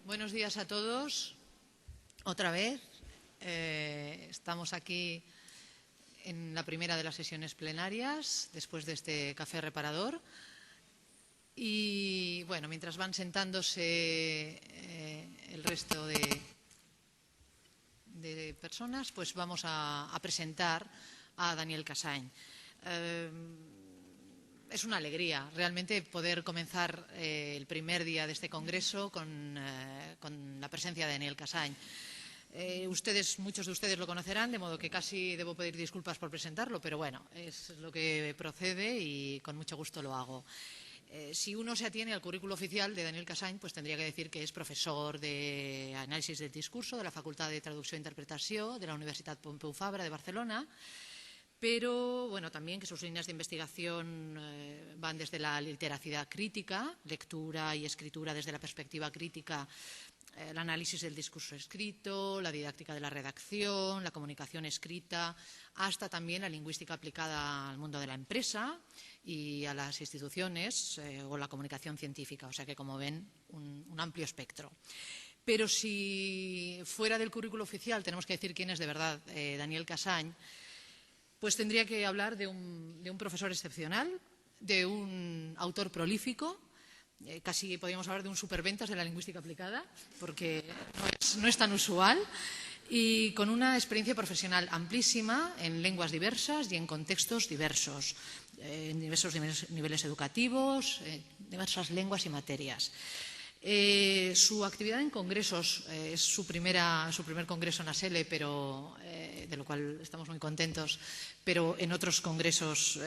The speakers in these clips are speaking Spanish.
Buenos días a todos. Otra vez estamos aquí en la primera de las sesiones plenarias, después de este café reparador. Y bueno, mientras van sentándose el resto de personas, pues vamos a presentar a Daniel Casany. Es una alegría realmente poder comenzar el primer día de este congreso con la presencia de Daniel Casany. Muchos de ustedes lo conocerán, de modo que casi debo pedir disculpas por presentarlo, pero bueno, es lo que procede y con mucho gusto lo hago. Si uno se atiene al currículo oficial de Daniel Casany, pues tendría que decir que es profesor de Análisis del Discurso de la Facultad de Traducció i Interpretació de la Universitat Pompeu Fabra de Barcelona, pero bueno, también que sus líneas de investigación van desde la literacidad crítica, lectura y escritura desde la perspectiva crítica, el análisis del discurso escrito, la didáctica de la redacción, la comunicación escrita, hasta también la lingüística aplicada al mundo de la empresa y a las instituciones o la comunicación científica. O sea que, como ven, un amplio espectro. Pero si fuera del currículo oficial tenemos que decir quién es de verdad Daniel Casany, pues tendría que hablar de un profesor excepcional, de un autor prolífico, casi podríamos hablar de un superventas de la lingüística aplicada, porque no es tan usual, y con una experiencia profesional amplísima en lenguas diversas y en contextos diversos, en diversos niveles educativos, diversas lenguas y materias. Su actividad en congresos es su primer congreso en ASELE, pero de lo cual estamos muy contentos, pero en otros congresos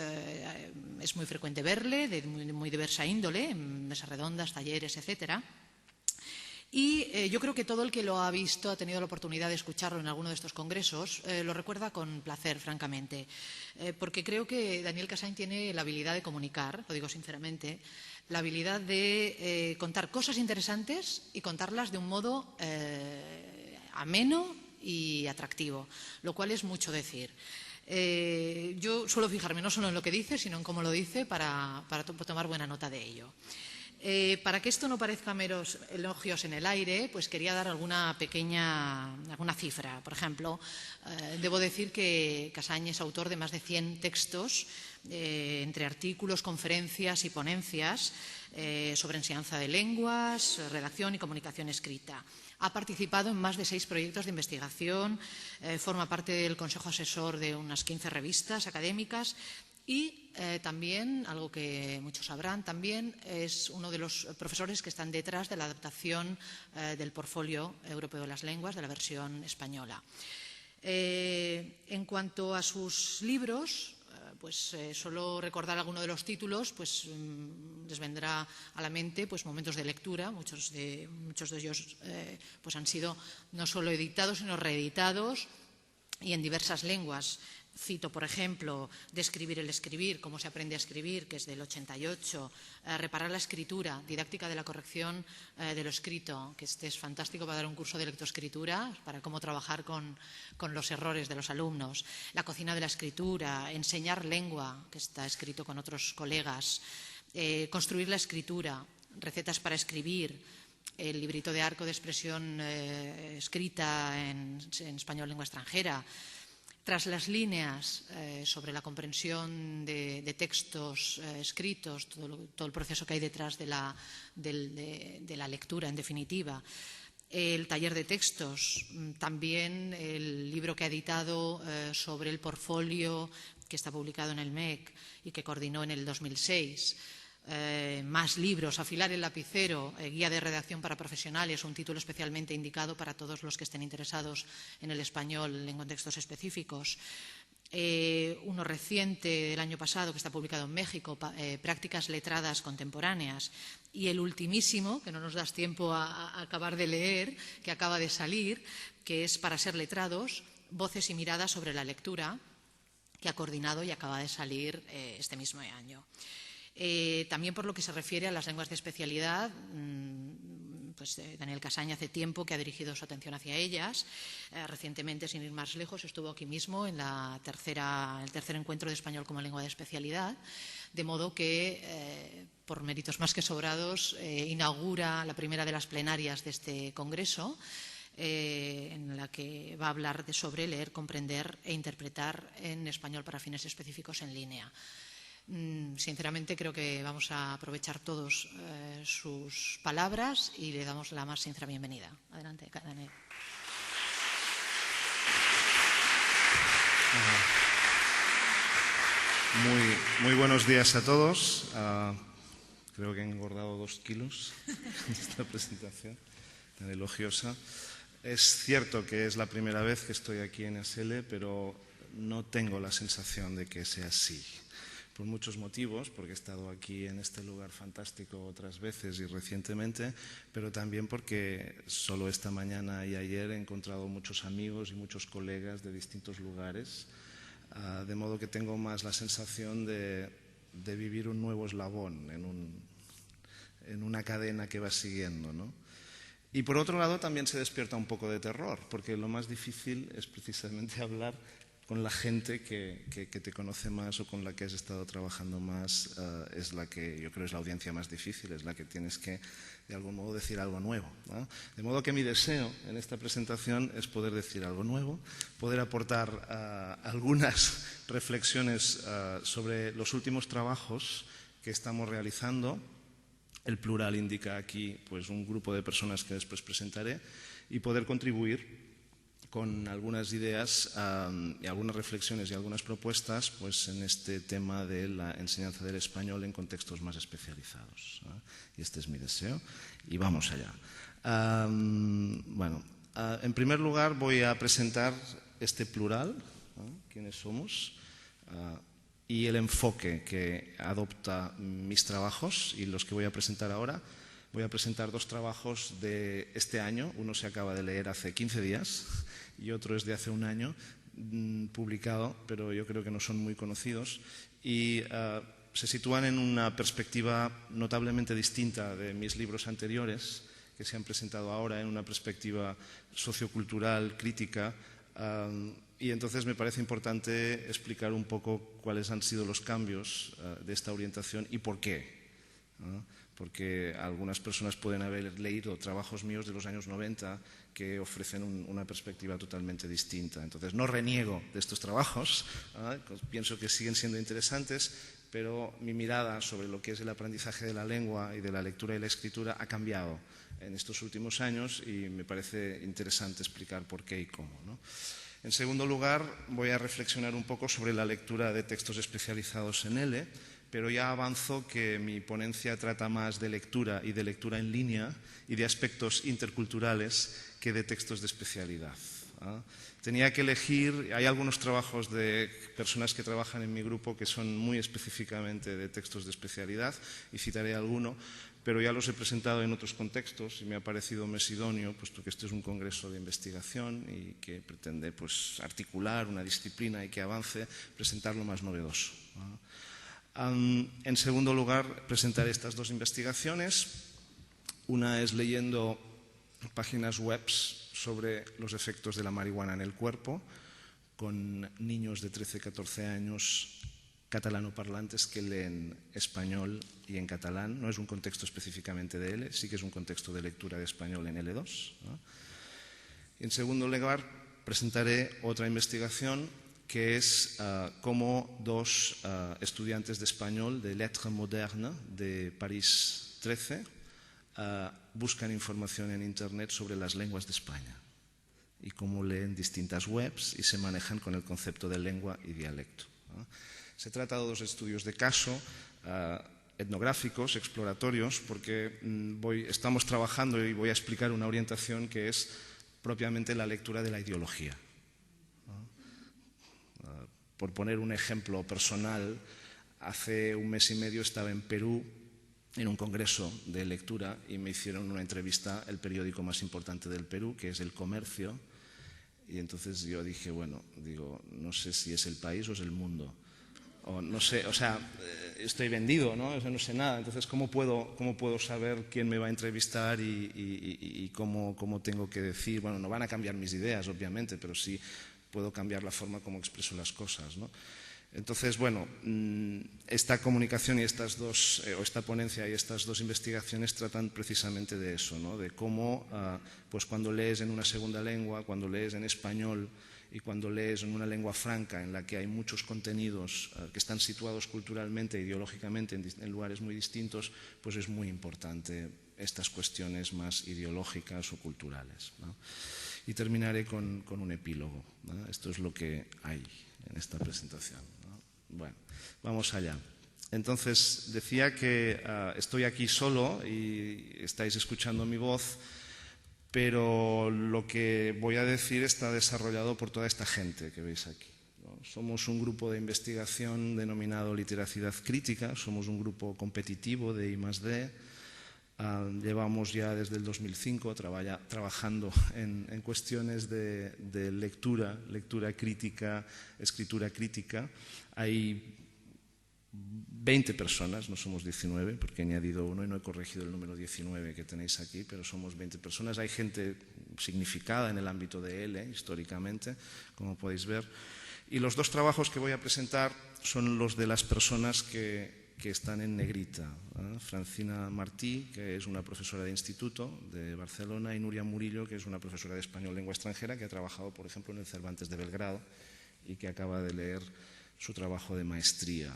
es muy frecuente verle, de muy diversa índole, en mesas redondas, talleres, etcétera. Y yo creo que todo el que lo ha visto, ha tenido la oportunidad de escucharlo en alguno de estos congresos, lo recuerda con placer, francamente, porque creo que Daniel Casany tiene la habilidad de comunicar, lo digo sinceramente, la habilidad de contar cosas interesantes y contarlas de un modo ameno y atractivo, lo cual es mucho decir. Yo suelo fijarme no solo en lo que dice, sino en cómo lo dice para tomar buena nota de ello. Para que esto no parezca meros elogios en el aire, pues quería dar alguna cifra. Por ejemplo, debo decir que Casany es autor de más de 100 textos, entre artículos, conferencias y ponencias sobre enseñanza de lenguas, redacción y comunicación escrita. Ha participado en más de 6 proyectos de investigación, forma parte del consejo asesor de unas 15 revistas académicas y también, algo que muchos sabrán, también es uno de los profesores que están detrás de la adaptación del Portfolio Europeo de las Lenguas, de la versión española. En cuanto a sus libros, pues solo recordar alguno de los títulos, pues les vendrá a la mente pues momentos de lectura. Muchos de ellos pues han sido no solo editados, sino reeditados y en diversas lenguas. Cito, por ejemplo, Describir el escribir, cómo se aprende a escribir, que es del 88, Reparar la escritura, didáctica de la corrección de lo escrito, que este es fantástico para dar un curso de lectoescritura, para cómo trabajar con los errores de los alumnos. La cocina de la escritura, Enseñar lengua, que está escrito con otros colegas. Construir la escritura, Recetas para escribir, el librito de arco de expresión escrita en español lengua extranjera. Tras las líneas, sobre la comprensión de textos escritos, todo el proceso que hay detrás de la lectura, en definitiva. El taller de textos, también el libro que ha editado sobre el portfolio que está publicado en el MEC y que coordinó en el 2006. Más libros, Afilar el lapicero, Guía de redacción para profesionales, un título especialmente indicado para todos los que estén interesados en el español en contextos específicos. Uno reciente del año pasado que está publicado en México, Prácticas letradas contemporáneas. Y el ultimísimo, que no nos das tiempo a acabar de leer, que acaba de salir, que es Para ser letrados, Voces y miradas sobre la lectura, que ha coordinado y acaba de salir este mismo año. También por lo que se refiere a las lenguas de especialidad, pues Daniel Casany hace tiempo que ha dirigido su atención hacia ellas. Recientemente, sin ir más lejos, estuvo aquí mismo en el tercer encuentro de español como lengua de especialidad, de modo que, por méritos más que sobrados, inaugura la primera de las plenarias de este congreso, en la que va a hablar sobre leer, comprender e interpretar en español para fines específicos en línea. Sinceramente creo que vamos a aprovechar todos sus palabras y le damos la más sincera bienvenida. Adelante, Daniel. Muy buenos días a todos. Creo que he engordado 2 kilos en esta presentación tan elogiosa. Es cierto que es la primera vez que estoy aquí en ASL, pero no tengo la sensación de que sea así. Por muchos motivos, porque he estado aquí en este lugar fantástico otras veces y recientemente, pero también porque solo esta mañana y ayer he encontrado muchos amigos y muchos colegas de distintos lugares, de modo que tengo más la sensación de vivir un nuevo eslabón en una cadena que va siguiendo, ¿no? Y por otro lado también se despierta un poco de terror, porque lo más difícil es precisamente hablar con la gente que te conoce más o con la que has estado trabajando más. Es la que yo creo es la audiencia más difícil, es la que tienes que de algún modo decir algo nuevo, ¿no? De modo que mi deseo en esta presentación es poder decir algo nuevo, poder aportar algunas reflexiones sobre los últimos trabajos que estamos realizando. El plural indica aquí pues, un grupo de personas que después presentaré y poder contribuir con algunas ideas y algunas reflexiones y algunas propuestas pues, en este tema de la enseñanza del español en contextos más especializados, ¿no? Y este es mi deseo. Y vamos allá. En primer lugar voy a presentar este plural, ¿no? ¿Quiénes somos? Y el enfoque que adopta mis trabajos y los que voy a presentar ahora. Voy a presentar 2 trabajos de este año. Uno se acaba de leer hace 15 días y otro es de hace un año, publicado, pero yo creo que no son muy conocidos. Y se sitúan en una perspectiva notablemente distinta de mis libros anteriores, que se han presentado ahora en una perspectiva sociocultural, crítica. Y entonces me parece importante explicar un poco cuáles han sido los cambios de esta orientación y por qué, ¿no? Porque algunas personas pueden haber leído trabajos míos de los años 90 que ofrecen una perspectiva totalmente distinta. Entonces no reniego de estos trabajos, pienso que siguen siendo interesantes, pero mi mirada sobre lo que es el aprendizaje de la lengua y de la lectura y la escritura ha cambiado en estos últimos años y me parece interesante explicar por qué y cómo, ¿no? En segundo lugar, voy a reflexionar un poco sobre la lectura de textos especializados en L, pero ya avanzo que mi ponencia trata más de lectura y de lectura en línea y de aspectos interculturales que de textos de especialidad. Tenía que elegir, hay algunos trabajos de personas que trabajan en mi grupo que son muy específicamente de textos de especialidad y citaré alguno, pero ya los he presentado en otros contextos y me ha parecido más idóneo, puesto que este es un congreso de investigación y que pretende pues, articular una disciplina y que avance, presentar lo más novedoso. En segundo lugar, presentaré estas 2 investigaciones. Una es leyendo páginas web sobre los efectos de la marihuana en el cuerpo, con niños de 13-14 años catalanoparlantes que leen español y en catalán. No es un contexto específicamente de L, sí que es un contexto de lectura de español en L2, ¿no? En segundo lugar, presentaré otra investigación que es cómo 2 estudiantes de español de Lettres Modernes de París 13 buscan información en Internet sobre las lenguas de España y cómo leen distintas webs y se manejan con el concepto de lengua y dialecto, ¿no? Se trata de 2 estudios de caso etnográficos, exploratorios, porque estamos trabajando y voy a explicar una orientación que es propiamente la lectura de la ideología. Por poner un ejemplo personal, hace un mes y medio estaba en Perú en un congreso de lectura y me hicieron una entrevista el periódico más importante del Perú, que es El Comercio, y entonces yo dije, no sé si es El País o es El Mundo. O no sé, o sea, estoy vendido, ¿no? O sea, no sé nada. Entonces, ¿cómo puedo saber quién me va a entrevistar y cómo tengo que decir? Bueno, no van a cambiar mis ideas, obviamente, pero sí puedo cambiar la forma como expreso las cosas, ¿no? Entonces, bueno, esta comunicación y esta ponencia y estas dos investigaciones tratan precisamente de eso, ¿no? De cómo, pues cuando lees en una segunda lengua, cuando lees en español y cuando lees en una lengua franca en la que hay muchos contenidos que están situados culturalmente e ideológicamente en lugares muy distintos, pues es muy importante estas cuestiones más ideológicas o culturales, ¿no? Y terminaré con un epílogo, ¿no? Esto es lo que hay en esta presentación, ¿no? Bueno, vamos allá. Entonces, decía que estoy aquí solo y estáis escuchando mi voz, pero lo que voy a decir está desarrollado por toda esta gente que veis aquí, ¿no? Somos un grupo de investigación denominado Literacidad Crítica, somos un grupo competitivo de I+D. Llevamos ya desde el 2005 trabajando en cuestiones de lectura crítica, escritura crítica. Hay 20 personas, no somos 19, porque he añadido uno y no he corregido el número 19 que tenéis aquí, pero somos 20 personas. Hay gente significada en el ámbito de L, históricamente, como podéis ver. Y los dos trabajos que voy a presentar son los de las personas que están en negrita, ¿eh? Francina Martí, que es una profesora de instituto de Barcelona, y Nuria Murillo, que es una profesora de español lengua extranjera, que ha trabajado, por ejemplo, en el Cervantes de Belgrado y que acaba de leer su trabajo de maestría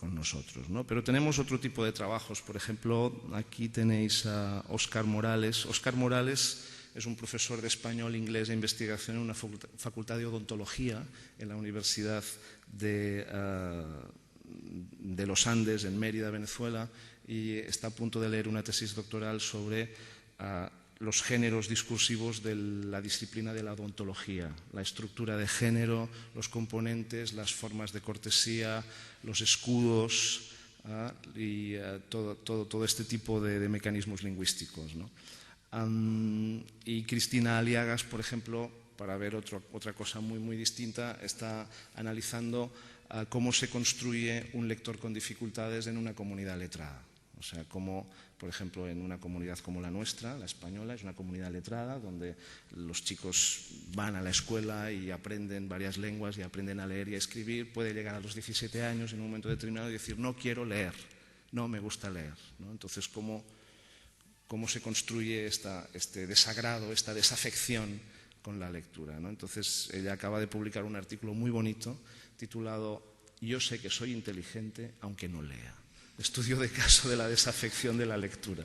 con nosotros, ¿no? Pero tenemos otro tipo de trabajos. Por ejemplo, aquí tenéis a Óscar Morales. Óscar Morales es un profesor de español, inglés e investigación en una facultad de odontología en la Universidad de los Andes, en Mérida, Venezuela, y está a punto de leer una tesis doctoral sobre los géneros discursivos de la disciplina de la odontología, la estructura de género, los componentes, las formas de cortesía, los escudos y todo este tipo de mecanismos lingüísticos, ¿no? Y Cristina Aliagas, por ejemplo, para ver otra cosa muy distinta, está analizando cómo se construye un lector con dificultades en una comunidad letrada. O sea, cómo, por ejemplo, en una comunidad como la nuestra, la española, es una comunidad letrada donde los chicos van a la escuela y aprenden varias lenguas y aprenden a leer y a escribir. Puede llegar a los 17 años en un momento determinado y decir, no quiero leer, no me gusta leer, ¿no? Entonces, ¿cómo se construye este desagrado, esta desafección con la lectura, ¿no? Entonces, ella acaba de publicar un artículo muy bonito titulado Yo sé que soy inteligente aunque no lea. Estudio de caso de la desafección de la lectura.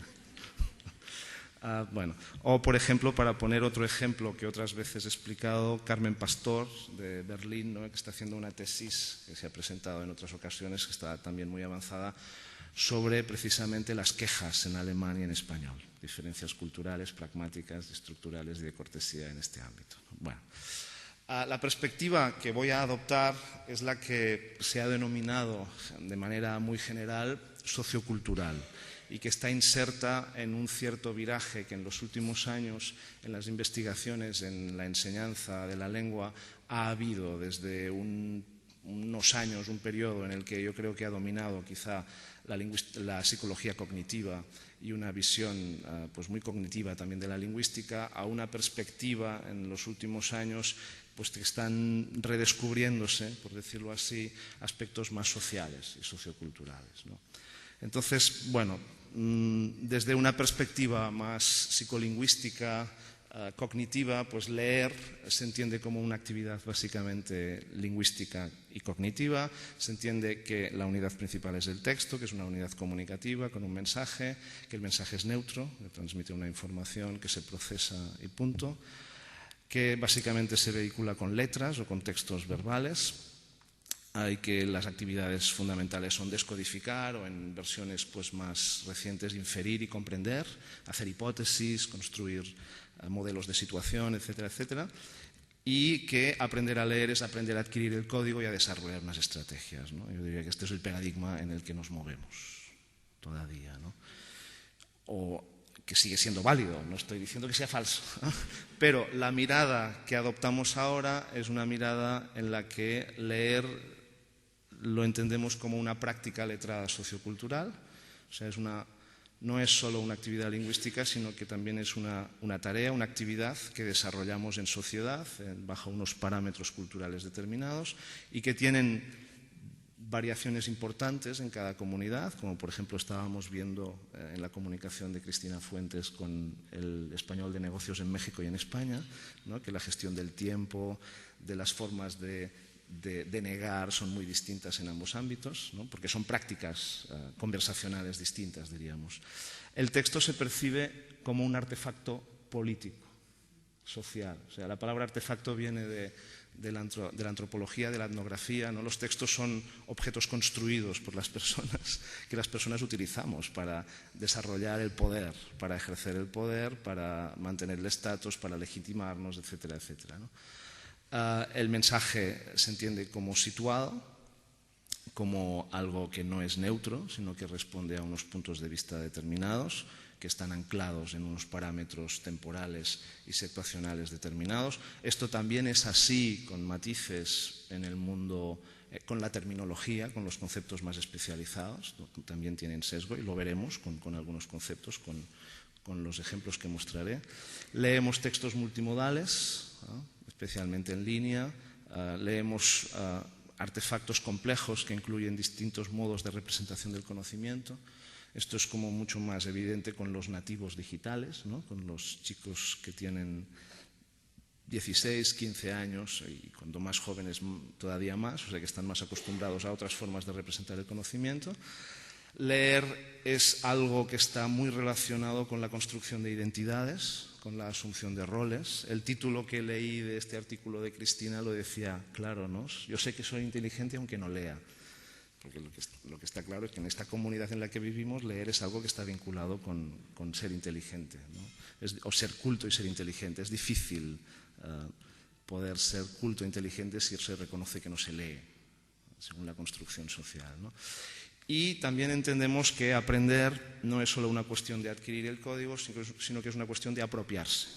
Bueno, o por ejemplo, para poner otro ejemplo que otras veces he explicado, Carmen Pastor de Berlín, ¿no? Que está haciendo una tesis que se ha presentado en otras ocasiones, que está también muy avanzada, sobre precisamente las quejas en alemán y en español, diferencias culturales, pragmáticas, estructurales y de cortesía en este ámbito. Bueno, la perspectiva que voy a adoptar es la que se ha denominado de manera muy general sociocultural y que está inserta en un cierto viraje que en los últimos años en las investigaciones en la enseñanza de la lengua ha habido desde unos años, un periodo en el que yo creo que ha dominado quizá la psicología cognitiva y una visión pues muy cognitiva también de la lingüística, a una perspectiva en los últimos años pues que están redescubriéndose, por decirlo así, aspectos más sociales y socioculturales, ¿no? Entonces, bueno, desde una perspectiva más psicolingüística, cognitiva, pues leer se entiende como una actividad básicamente lingüística y cognitiva. Se entiende que la unidad principal es el texto, que es una unidad comunicativa con un mensaje, que el mensaje es neutro, que transmite una información que se procesa y punto, que básicamente se vehicula con letras o con textos verbales. Hay que las actividades fundamentales son descodificar o en versiones pues más recientes inferir y comprender, hacer hipótesis, construir modelos de situación, etcétera, etcétera. Y que aprender a leer es aprender a adquirir el código y a desarrollar unas estrategias, ¿no? Yo diría que este es el paradigma en el que nos movemos todavía, ¿no? O que sigue siendo válido, no estoy diciendo que sea falso, ¿no? Pero la mirada que adoptamos ahora es una mirada en la que leer lo entendemos como una práctica letrada sociocultural, o sea, no es solo una actividad lingüística, sino que también es una tarea, una actividad que desarrollamos en sociedad bajo unos parámetros culturales determinados y que tienen variaciones importantes en cada comunidad, como por ejemplo estábamos viendo en la comunicación de Cristina Fuentes con el español de negocios en México y en España, ¿no? Que la gestión del tiempo, de las formas de negar son muy distintas en ambos ámbitos, ¿no? Porque son prácticas conversacionales distintas, diríamos. El texto se percibe como un artefacto político, social. O sea, la palabra artefacto viene de la antropología, de la etnografía, ¿no? Los textos son objetos construidos por las personas, que las personas utilizamos para desarrollar el poder, para ejercer el poder, para mantener el estatus, para legitimarnos, etcétera, etcétera, ¿no? El mensaje se entiende como situado, como algo que no es neutro, sino que responde a unos puntos de vista determinados, que están anclados en unos parámetros temporales y situacionales determinados. Esto también es así, con matices en el mundo, con la terminología, con los conceptos más especializados, ¿no? También tienen sesgo y lo veremos con algunos conceptos, con los ejemplos que mostraré. Leemos textos multimodales, ¿no? Especialmente en línea, leemos artefactos complejos que incluyen distintos modos de representación del conocimiento. Esto es como mucho más evidente con los nativos digitales, ¿no? Con los chicos que tienen 16, 15 años y cuando más jóvenes todavía más, o sea que están más acostumbrados a otras formas de representar el conocimiento. Leer es algo que está muy relacionado con la construcción de identidades, con la asunción de roles. El título que leí de este artículo de Cristina lo decía claro, ¿no? Yo sé que soy inteligente aunque no lea, porque lo que está claro es que en esta comunidad en la que vivimos leer es algo que está vinculado con ser inteligente, ¿no? O ser culto y ser inteligente. Es difícil poder ser culto e inteligente si se reconoce que no se lee, según la construcción social, ¿no? Y también entendemos que aprender no es solo una cuestión de adquirir el código, sino que es una cuestión de apropiarse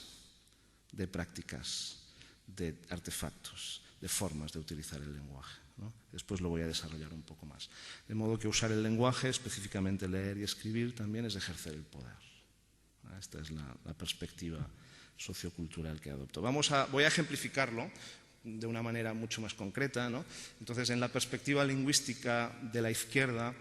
de prácticas, de artefactos, de formas de utilizar el lenguaje, ¿no? Después lo voy a desarrollar un poco más. De modo que usar el lenguaje, específicamente leer y escribir, también es ejercer el poder. Esta es la perspectiva sociocultural que adopto. Voy a ejemplificarlo de una manera mucho más concreta, ¿no? Entonces, en la perspectiva lingüística de la izquierda,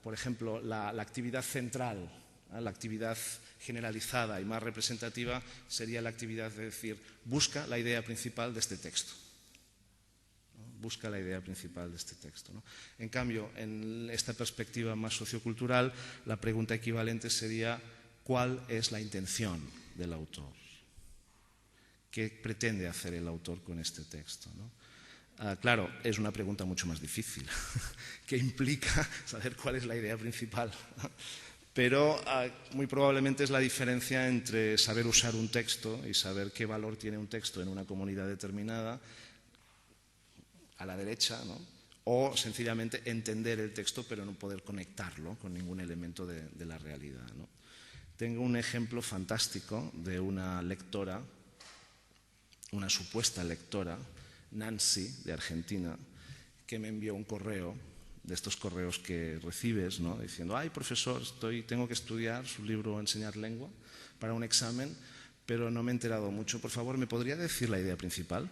por ejemplo, la actividad central, la actividad generalizada y más representativa sería la actividad de decir, busca la idea principal de este texto. Busca la idea principal de este texto, ¿no? En cambio, en esta perspectiva más sociocultural, la pregunta equivalente sería, ¿cuál es la intención del autor? ¿Qué pretende hacer el autor con este texto, ¿no? Claro, es una pregunta mucho más difícil, que implica saber cuál es la idea principal. Pero muy probablemente es la diferencia entre saber usar un texto y saber qué valor tiene un texto en una comunidad determinada, a la derecha, ¿no? O sencillamente entender el texto pero no poder conectarlo con ningún elemento de la realidad, ¿no? Tengo un ejemplo fantástico de una lectora, una supuesta lectora, Nancy, de Argentina, que me envió un correo, de estos correos que recibes, ¿no? Diciendo, ay, profesor, tengo que estudiar su libro Enseñar lengua para un examen, pero no me he enterado mucho. Por favor, ¿me podría decir la idea principal?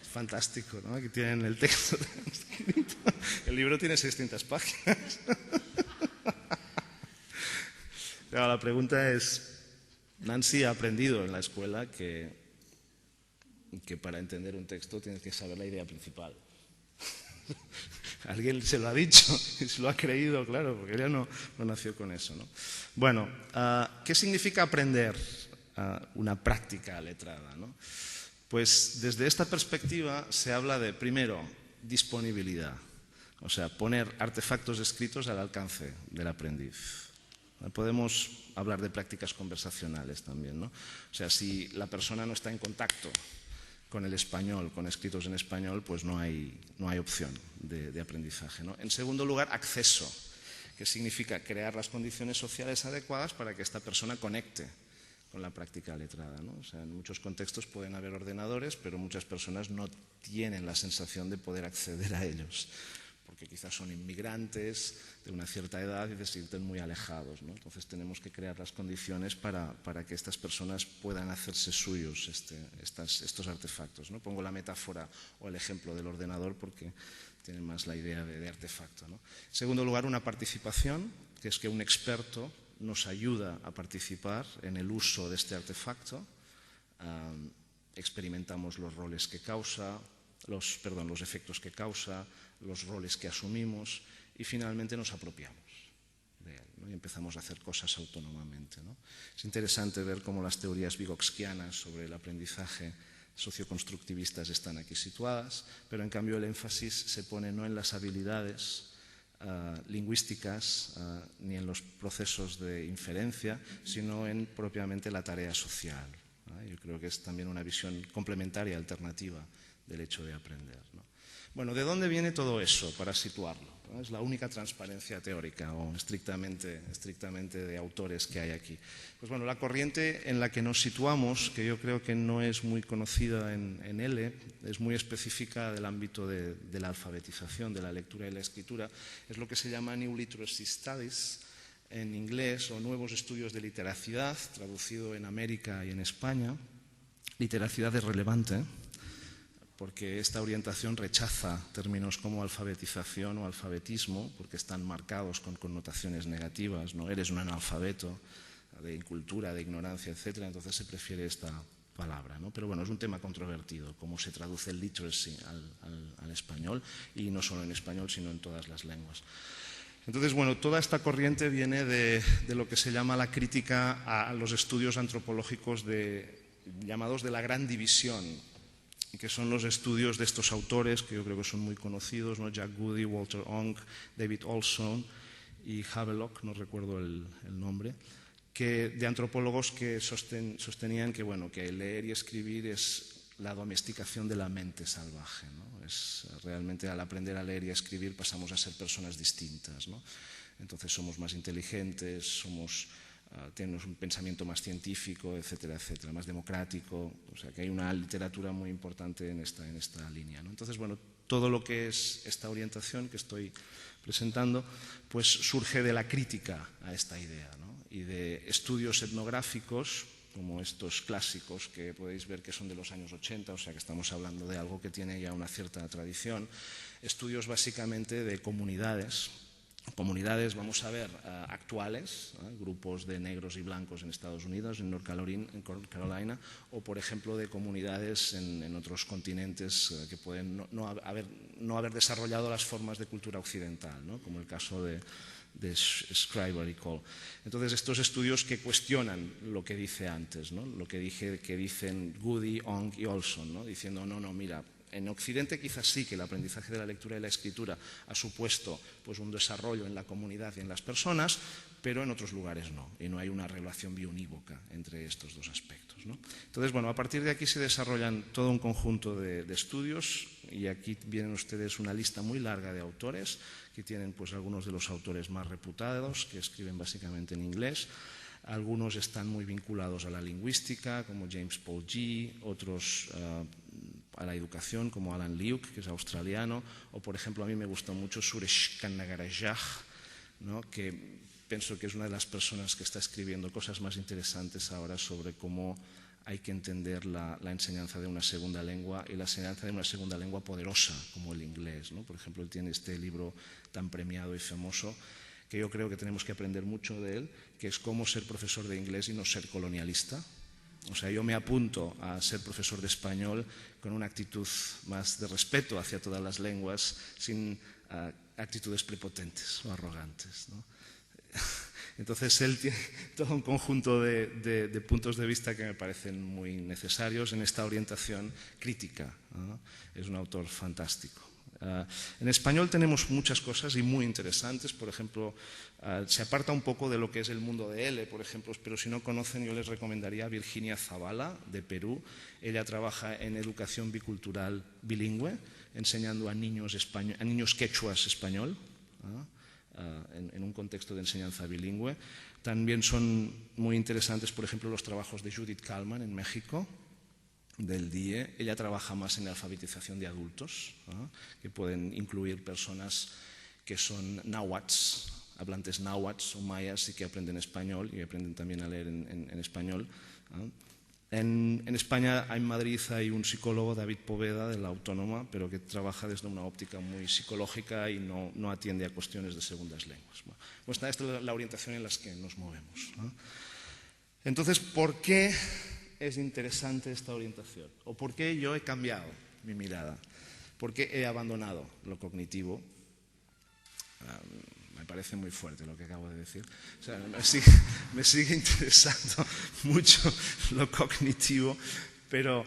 Es fantástico, ¿no? Aquí tienen el texto escrito. El libro tiene 600 páginas. Pero la pregunta es, Nancy ha aprendido en la escuela que para entender un texto tienes que saber la idea principal. Alguien se lo ha dicho y se lo ha creído, claro, porque ella no nació con eso, ¿no? Bueno, ¿qué significa aprender una práctica letrada, ¿no? Pues desde esta perspectiva se habla de, primero, disponibilidad, o sea, poner artefactos escritos al alcance del aprendiz. Podemos hablar de prácticas conversacionales también, ¿no? O sea, si la persona no está en contacto con el español, con escritos en español, pues no hay opción de aprendizaje, ¿no? En segundo lugar, acceso, que significa crear las condiciones sociales adecuadas para que esta persona conecte con la práctica letrada, ¿no? O sea, en muchos contextos pueden haber ordenadores, pero muchas personas no tienen la sensación de poder acceder a ellos, porque quizás son inmigrantes de una cierta edad y se sienten muy alejados, ¿no? Entonces tenemos que crear las condiciones para que estas personas puedan hacerse suyos estos artefactos, ¿no? Pongo la metáfora o el ejemplo del ordenador porque tiene más la idea de artefacto, ¿no? En segundo lugar, una participación, que es que un experto nos ayuda a participar en el uso de este artefacto. Experimentamos los roles que causa, los efectos que causa, los roles que asumimos y finalmente nos apropiamos de él, ¿no? Y empezamos a hacer cosas autónomamente, ¿no? Es interesante ver cómo las teorías vygotskianas sobre el aprendizaje socioconstructivistas están aquí situadas, pero en cambio el énfasis se pone no en las habilidades lingüísticas ni en los procesos de inferencia, sino en propiamente la tarea social, ¿no? Yo creo que es también una visión complementaria, alternativa del hecho de aprender, ¿no? Bueno, ¿de dónde viene todo eso para situarlo? ¿No? Es la única transparencia teórica o estrictamente de autores que hay aquí. Pues bueno, la corriente en la que nos situamos, que yo creo que no es muy conocida en L, es muy específica del ámbito de la alfabetización, de la lectura y la escritura, es lo que se llama New Literacy Studies en inglés, o Nuevos Estudios de Literacidad, traducido en América y en España. Literacidad es relevante, porque esta orientación rechaza términos como alfabetización o alfabetismo, porque están marcados con connotaciones negativas, ¿no? Eres un analfabeto, de incultura, de ignorancia, etc. Entonces se prefiere esta palabra, ¿no? Pero bueno, es un tema controvertido, cómo se traduce el literacy al español, y no solo en español, sino en todas las lenguas. Entonces, bueno, toda esta corriente viene de lo que se llama la crítica a los estudios antropológicos llamados de la gran división, que son los estudios de estos autores, que yo creo que son muy conocidos, ¿no? Jack Goody, Walter Ong, David Olson y Havelock, no recuerdo el nombre, de antropólogos que sostenían que, bueno, que leer y escribir es la domesticación de la mente salvaje, ¿no? Es realmente, al aprender a leer y a escribir pasamos a ser personas distintas, ¿no? Entonces somos más inteligentes, tenemos un pensamiento más científico, etcétera, etcétera, más democrático. O sea que hay una literatura muy importante en esta línea, ¿no? Entonces, bueno, todo lo que es esta orientación que estoy presentando, pues surge de la crítica a esta idea, ¿no? Y de estudios etnográficos, como estos clásicos que podéis ver que son de los años 80, o sea que estamos hablando de algo que tiene ya una cierta tradición. Estudios básicamente de comunidades, vamos a ver, actuales, grupos de negros y blancos en Estados Unidos, en North Carolina, o por ejemplo de comunidades en otros continentes que pueden no haber desarrollado las formas de cultura occidental, ¿no? Como el caso de Scribe y Cole. Entonces, estos estudios que cuestionan lo que dice antes, ¿no? Lo que dicen Goody, Ong y Olson, ¿no? Diciendo, no, mira, en Occidente quizás sí que el aprendizaje de la lectura y la escritura ha supuesto pues, un desarrollo en la comunidad y en las personas, pero en otros lugares no, y no hay una relación biunívoca entre estos dos aspectos, ¿no? Entonces, bueno, a partir de aquí se desarrollan todo un conjunto de estudios, y aquí vienen ustedes una lista muy larga de autores, que tienen pues algunos de los autores más reputados, que escriben básicamente en inglés. Algunos están muy vinculados a la lingüística, como James Paul Gee, otros a la educación, como Alan Liuk, que es australiano, o por ejemplo a mí me gustó mucho Suresh Kannagarajah, ¿no? Que pienso que es una de las personas que está escribiendo cosas más interesantes ahora sobre cómo hay que entender la enseñanza de una segunda lengua, y la enseñanza de una segunda lengua poderosa como el inglés, ¿no? Por ejemplo, él tiene este libro tan premiado y famoso, que yo creo que tenemos que aprender mucho de él, que es cómo ser profesor de inglés y no ser colonialista. O sea, yo me apunto a ser profesor de español con una actitud más de respeto hacia todas las lenguas, sin actitudes prepotentes o arrogantes, ¿no? Entonces él tiene todo un conjunto de puntos de vista que me parecen muy necesarios en esta orientación crítica, ¿no? Es un autor fantástico. En español tenemos muchas cosas y muy interesantes. Por ejemplo, se aparta un poco de lo que es el mundo de L, por ejemplo, pero si no conocen yo les recomendaría a Virginia Zavala, de Perú. Ella trabaja en educación bicultural bilingüe, enseñando a niños quechuas español, en un contexto de enseñanza bilingüe. También son muy interesantes, por ejemplo, los trabajos de Judith Kalman en México, del DIE. Ella trabaja más en la alfabetización de adultos, que pueden incluir personas que son náhuatls, hablantes náhuatls o mayas y que aprenden español y aprenden también a leer en español. En España, en Madrid, hay un psicólogo, David Poveda, de la Autónoma, pero que trabaja desde una óptica muy psicológica y no atiende a cuestiones de segundas lenguas. Pues esta es la orientación en la que nos movemos. Entonces, ¿por qué es interesante esta orientación? ¿O por qué yo he cambiado mi mirada? ¿Por qué he abandonado lo cognitivo? Me parece muy fuerte lo que acabo de decir. O sea, me sigue interesando mucho lo cognitivo, pero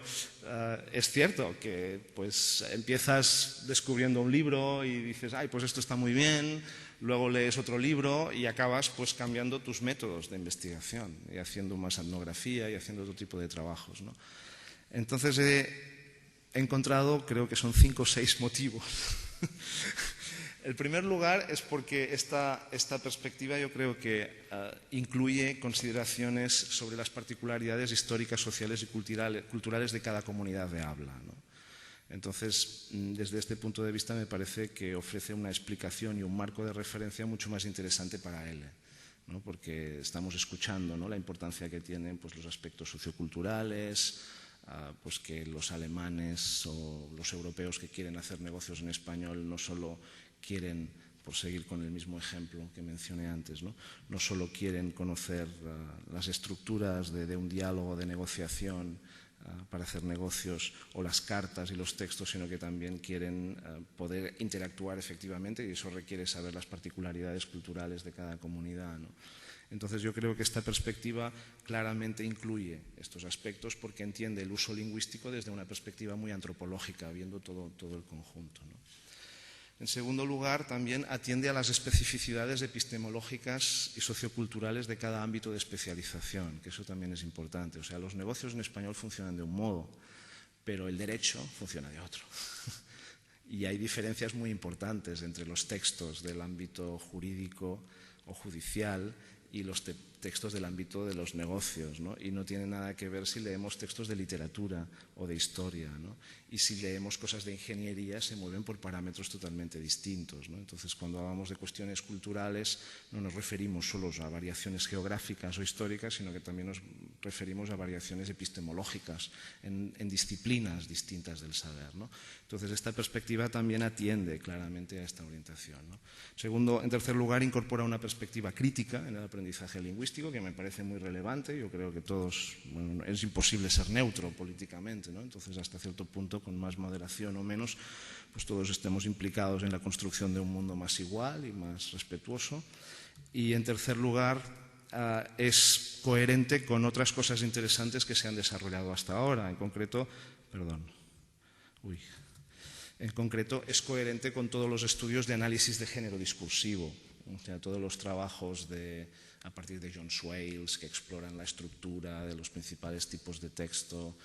es cierto que pues, empiezas descubriendo un libro y dices, ay, pues esto está muy bien, luego lees otro libro y acabas pues, cambiando tus métodos de investigación y haciendo más etnografía y haciendo otro tipo de trabajos, ¿no? Entonces he encontrado, creo que son 5 o 6 motivos. El primer lugar es porque esta perspectiva yo creo que incluye consideraciones sobre las particularidades históricas, sociales y culturales de cada comunidad de habla, ¿no? Entonces, desde este punto de vista me parece que ofrece una explicación y un marco de referencia mucho más interesante para él, ¿no? Porque estamos escuchando, ¿no?, la importancia que tienen pues, los aspectos socioculturales, pues que los alemanes o los europeos que quieren hacer negocios en español no solo quieren, por seguir con el mismo ejemplo que mencioné antes, no solo quieren conocer las estructuras de un diálogo de negociación para hacer negocios o las cartas y los textos, sino que también quieren poder interactuar efectivamente, y eso requiere saber las particularidades culturales de cada comunidad, ¿no? Entonces yo creo que esta perspectiva claramente incluye estos aspectos porque entiende el uso lingüístico desde una perspectiva muy antropológica, viendo todo el conjunto, ¿no? En segundo lugar, también atiende a las especificidades epistemológicas y socioculturales de cada ámbito de especialización, que eso también es importante. O sea, los negocios en español funcionan de un modo, pero el derecho funciona de otro. Y hay diferencias muy importantes entre los textos del ámbito jurídico o judicial y los textos del ámbito de los negocios, ¿no? Y no tiene nada que ver si leemos textos de literatura o de historia, ¿no? Y si leemos cosas de ingeniería se mueven por parámetros totalmente distintos, ¿no? Entonces, cuando hablamos de cuestiones culturales no nos referimos solo a variaciones geográficas o históricas, sino que también nos referimos a variaciones epistemológicas en disciplinas distintas del saber, ¿no? Entonces, esta perspectiva también atiende claramente a esta orientación, ¿no? En tercer lugar, incorpora una perspectiva crítica en el aprendizaje lingüístico que me parece muy relevante. Yo creo que todos, bueno, es imposible ser neutro políticamente, ¿no? Entonces, hasta cierto punto, con más moderación o menos, pues todos estemos implicados en la construcción de un mundo más igual y más respetuoso. Y en tercer lugar, es coherente con otras cosas interesantes que se han desarrollado hasta ahora. En concreto, es coherente con todos los estudios de análisis de género discursivo, o sea, todos los trabajos a partir de John Swales que exploran la estructura de los principales tipos de texto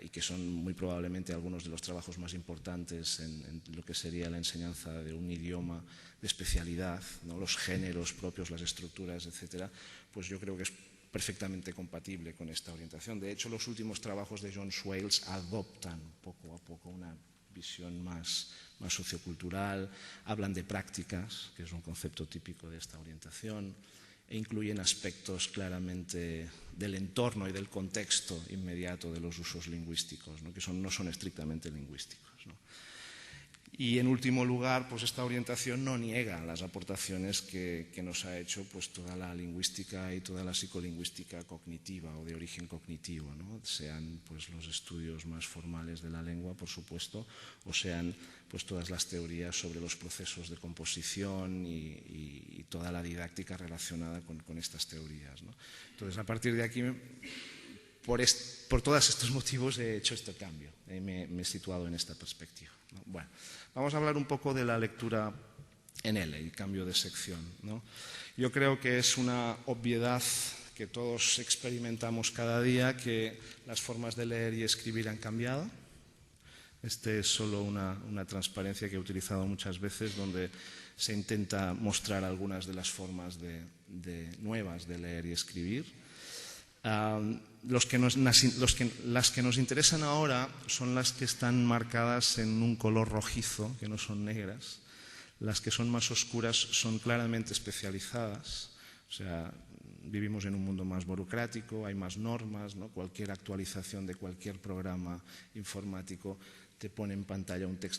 y que son muy probablemente algunos de los trabajos más importantes en lo que sería la enseñanza de un idioma de especialidad, ¿no? Los géneros propios, las estructuras, etcétera, pues yo creo que es perfectamente compatible con esta orientación. De hecho, los últimos trabajos de John Swales adoptan poco a poco una visión más sociocultural, hablan de prácticas, que es un concepto típico de esta orientación, e incluyen aspectos claramente del entorno y del contexto inmediato de los usos lingüísticos, ¿no? Que no son estrictamente lingüísticos, ¿no? Y en último lugar, pues esta orientación no niega las aportaciones que nos ha hecho pues, toda la lingüística y toda la psicolingüística cognitiva o de origen cognitivo, ¿no? Sean pues, los estudios más formales de la lengua, por supuesto, o sean pues, todas las teorías sobre los procesos de composición y toda la didáctica relacionada con estas teorías, ¿no? Entonces, a partir de aquí, por todos estos motivos he hecho este cambio, me he situado en esta perspectiva, ¿no? Bueno, vamos a hablar un poco de la lectura en L y cambio de sección, ¿no? Yo creo que es una obviedad que todos experimentamos cada día que las formas de leer y escribir han cambiado. Este es solo una transparencia que he utilizado muchas veces, donde se intenta mostrar algunas de las formas nuevas de leer y escribir. Las que nos interesan ahora son las que están marcadas en un color rojizo, que no son negras. Las que son más oscuras son claramente especializadas, o sea, vivimos en un mundo más burocrático, hay más normas, ¿no? Cualquier actualización de cualquier programa informático te pone en pantalla un texto